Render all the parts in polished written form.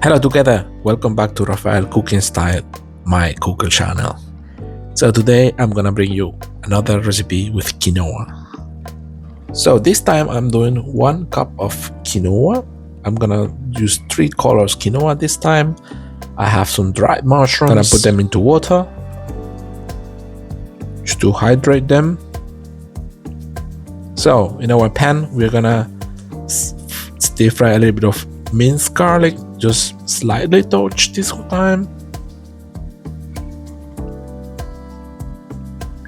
Hello together, welcome back to Rafael Cooking Style, my cooking channel. So today I'm gonna bring you another recipe with quinoa. So this time I'm doing 1 cup of quinoa. I'm gonna use 3 colors quinoa this time. I have some dried mushrooms. Gonna put them into water just to hydrate them. So in our pan we're gonna stir fry a little bit of minced garlic, just slightly touch this time,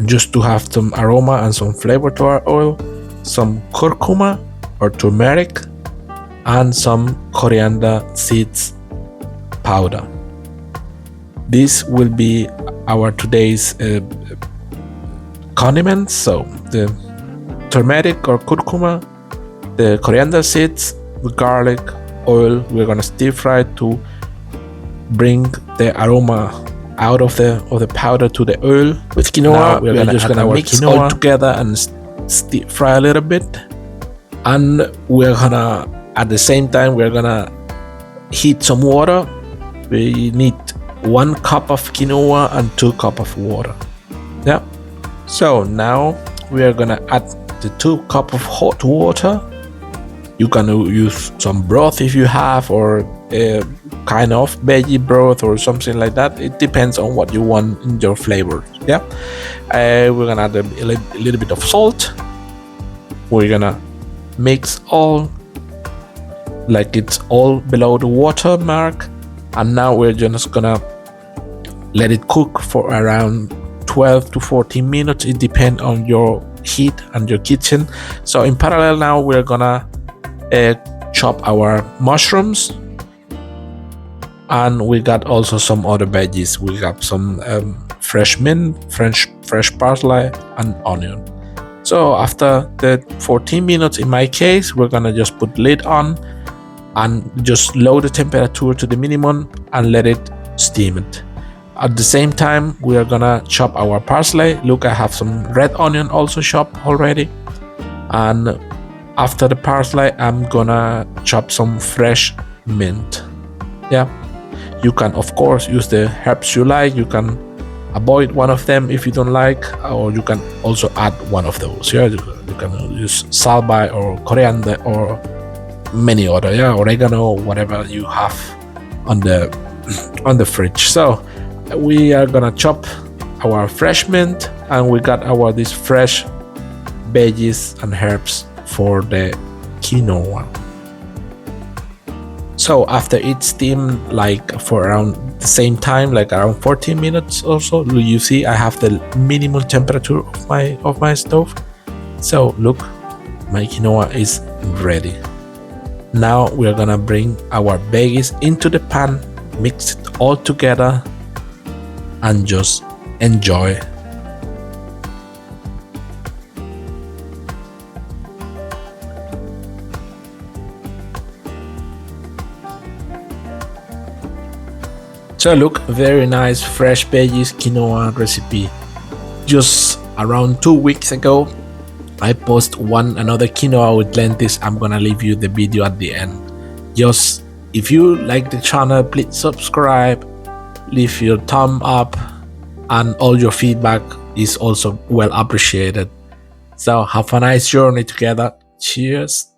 just to have some aroma and some flavor to our oil, some curcuma or turmeric, and some coriander seeds powder. This will be our today's condiments. So the turmeric or curcuma, the coriander seeds, the garlic, oil, we're gonna stir fry to bring the aroma out of the powder to the oil. With quinoa, we're just gonna mix all together and stir fry a little bit, and we're gonna at the same time we're gonna heat some water. We need 1 cup of quinoa and 2 cups of water. Yeah. So now we are gonna add the 2 cups of hot water. You can use some broth if you have, or a kind of veggie broth or something like that. It depends on what you want in your flavor. Yeah. We're gonna add a little bit of salt. We're gonna mix all like it's all below the water mark, and now we're just gonna let it cook for around 12 to 14 minutes. It depends on your heat and your kitchen. So in parallel now we're gonna chop our mushrooms, and we got also some other veggies. We got some fresh mint, fresh parsley, and onion. So after the 14 minutes in my case, we're gonna just put lid on and just lower the temperature to the minimum and let it steam it. At the same time we are gonna chop our parsley. Look, I have some red onion also chopped already, and after the parsley I'm gonna chop some fresh mint. Yeah, you can of course use the herbs you like. You can avoid one of them if you don't like, or you can also add one of those. Yeah, you can use salbei or coriander or many other, yeah, oregano, whatever you have on the fridge. So we are gonna chop our fresh mint, and we got our these fresh veggies and herbs for the quinoa. So after it steamed like for around the same time, like around 14 minutes or so, you see I have the minimum temperature of my stove. So look, my quinoa is ready. Now we're gonna bring our veggies into the pan, mix it all together, and just enjoy. So look, very nice fresh veggies quinoa recipe. Just around 2 weeks ago I post another quinoa with lentils. I'm gonna leave you the video at the end. Just if you like the channel, please subscribe, leave your thumb up, and all your feedback is also well appreciated. So have a nice journey together. Cheers.